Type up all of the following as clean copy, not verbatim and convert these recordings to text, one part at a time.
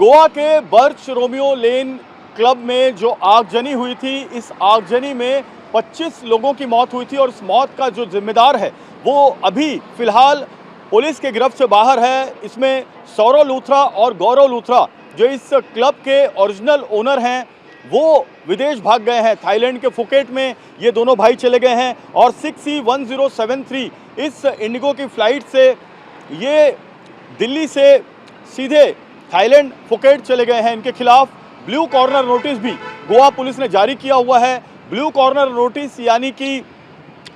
गोवा के birch Romeo Lane club में जो आगजनी हुई थी, इस आगजनी में 25 लोगों की मौत हुई थी और इस मौत का जो जिम्मेदार है वो अभी फिलहाल पुलिस के गिरफ्त से बाहर है। इसमें सौरव लूथरा और गौरव लूथरा जो इस क्लब के ओरिजिनल ओनर हैं वो विदेश भाग गए हैं। थाईलैंड के फुकेट में ये दोनों भाई चले गए हैं और 6C1073 इस इंडिगो की फ्लाइट से ये दिल्ली से सीधे थाईलैंड फुकेट चले गए हैं। इनके खिलाफ ब्लू कॉर्नर नोटिस भी गोवा पुलिस ने जारी किया हुआ है। ब्लू कॉर्नर नोटिस यानी कि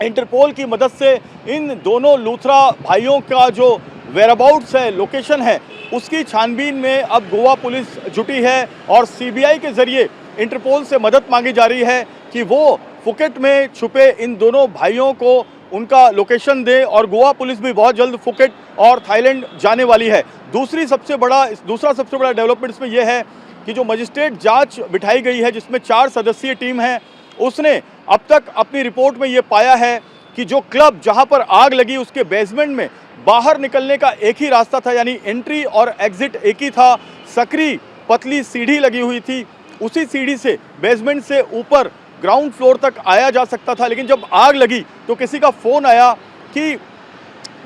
इंटरपोल की मदद से इन दोनों लूथरा भाइयों का जो वेयरअबाउट्स है, लोकेशन है, उसकी छानबीन में अब गोवा पुलिस जुटी है और सीबीआई के जरिए इंटरपोल से मदद मांगी जा रही है कि वो फुकेट में छुपे इन दोनों भाइयों को उनका लोकेशन दे और गोवा पुलिस भी बहुत जल्द फुकेट और थाईलैंड जाने वाली है। दूसरा सबसे बड़ा डेवलपमेंट इसमें यह है कि जो मजिस्ट्रेट जांच बिठाई गई है जिसमें 4 सदस्यीय टीम है, उसने अब तक अपनी रिपोर्ट में ये पाया है कि जो क्लब जहां पर आग लगी उसके बेसमेंट में बाहर निकलने का एक ही रास्ता था, यानी एंट्री और एग्जिट एक ही था। सकरी पतली सीढ़ी लगी हुई थी, उसी सीढ़ी से बेसमेंट से ऊपर ग्राउंड फ्लोर तक आया जा सकता था। लेकिन जब आग लगी तो किसी का फ़ोन आया कि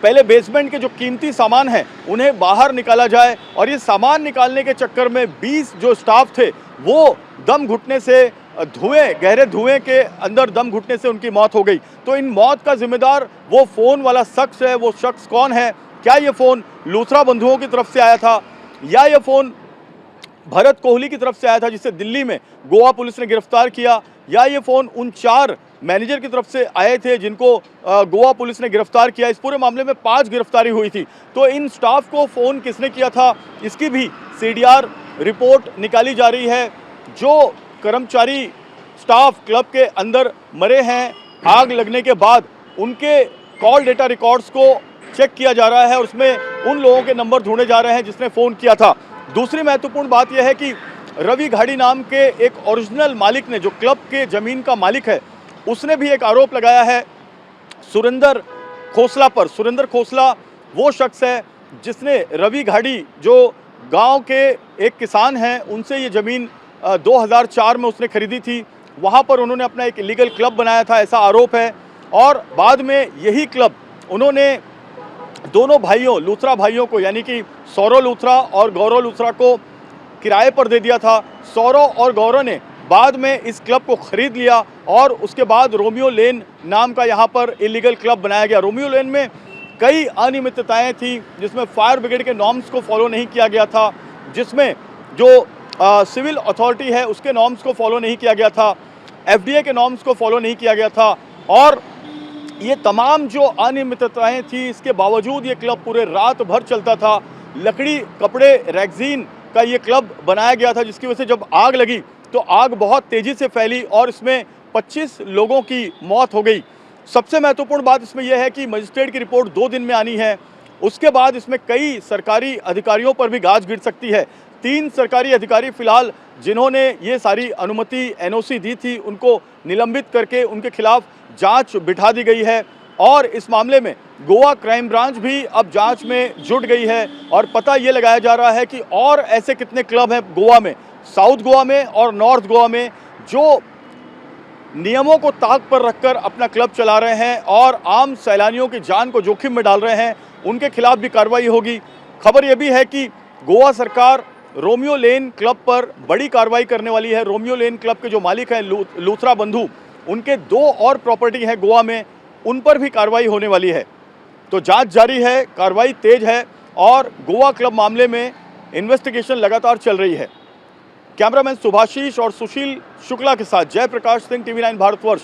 पहले बेसमेंट के जो कीमती सामान है उन्हें बाहर निकाला जाए और ये सामान निकालने के चक्कर में 20 जो स्टाफ थे वो दम घुटने से गहरे धुएं के अंदर दम घुटने से उनकी मौत हो गई। तो इन मौत का जिम्मेदार वो फ़ोन वाला शख्स है। वो शख्स कौन है? क्या ये फ़ोन लूथरा बंधुओं की तरफ से आया था या ये फ़ोन भरत कोहली की तरफ से आया था जिसे दिल्ली में गोवा पुलिस ने गिरफ्तार किया, या ये फ़ोन उन 4 मैनेजर की तरफ से आए थे जिनको गोवा पुलिस ने गिरफ्तार किया? इस पूरे मामले में 5 गिरफ्तारी हुई थी। तो इन स्टाफ को फ़ोन किसने किया था, इसकी भी सीडीआर रिपोर्ट निकाली जा रही है। जो कर्मचारी स्टाफ क्लब के अंदर मरे हैं आग लगने के बाद, उनके कॉल डेटा रिकॉर्ड्स को चेक किया जा रहा है और उसमें उन लोगों के नंबर ढूंढे जा रहे हैं जिसने फ़ोन किया था। दूसरी महत्वपूर्ण बात यह है कि रवि घाड़ी नाम के एक ओरिजिनल मालिक ने, जो क्लब के ज़मीन का मालिक है, उसने भी एक आरोप लगाया है सुरेंद्र खोसला पर। सुरेंद्र खोसला वो शख्स है जिसने रवि घाड़ी जो गांव के एक किसान हैं उनसे ये ज़मीन 2004 में उसने खरीदी थी। वहाँ पर उन्होंने अपना एक इलीगल क्लब बनाया था, ऐसा आरोप है। और बाद में यही क्लब उन्होंने दोनों भाइयों लूथरा भाइयों को, यानी कि सौरव लूथरा और गौरव लूथरा को किराए पर दे दिया था। सौरव और गौरव ने बाद में इस क्लब को ख़रीद लिया और उसके बाद रोमियो लेन नाम का यहाँ पर इलीगल क्लब बनाया गया। रोमियो लेन में कई अनियमितताएं थी जिसमें फायर ब्रिगेड के नॉर्म्स को फॉलो नहीं किया गया था, जिसमें जो सिविल अथॉरिटी है उसके नॉर्म्स को फॉलो नहीं किया गया था, एफडीए के नॉर्म्स को फॉलो नहीं किया गया था। और ये तमाम जो अनियमितताएं थी, इसके बावजूद ये क्लब पूरे रात भर चलता था। लकड़ी, कपड़े, रैगजीन का ये क्लब बनाया गया था, जिसकी वजह से जब आग लगी तो आग बहुत तेज़ी से फैली और इसमें 25 लोगों की मौत हो गई। सबसे महत्वपूर्ण बात इसमें यह है कि मजिस्ट्रेट की रिपोर्ट 2 दिन में आनी है। उसके बाद इसमें कई सरकारी अधिकारियों पर भी गाज गिर सकती है। 3 सरकारी अधिकारी फिलहाल जिन्होंने ये सारी अनुमति एनओसी दी थी उनको निलंबित करके उनके खिलाफ जांच बिठा दी गई है और इस मामले में गोवा क्राइम ब्रांच भी अब जांच में जुट गई है और पता ये लगाया जा रहा है कि और ऐसे कितने क्लब हैं गोवा में, साउथ गोवा में और नॉर्थ गोवा में, जो नियमों को ताक पर रखकर अपना क्लब चला रहे हैं और आम सैलानियों की जान को जोखिम में डाल रहे हैं। उनके खिलाफ भी कार्रवाई होगी। खबर यह भी है कि गोवा सरकार रोमियो लेन क्लब पर बड़ी कार्रवाई करने वाली है। रोमियो लेन क्लब के जो मालिक हैं लूथरा बंधु, उनके 2 और प्रॉपर्टी हैं गोवा में, उन पर भी कार्रवाई होने वाली है। तो जांच जारी है, कार्रवाई तेज है और गोवा क्लब मामले में इन्वेस्टिगेशन लगातार चल रही है। कैमरामैन सुभाशीष और सुशील शुक्ला के साथ जयप्रकाश सिंह, TV9 भारतवर्ष।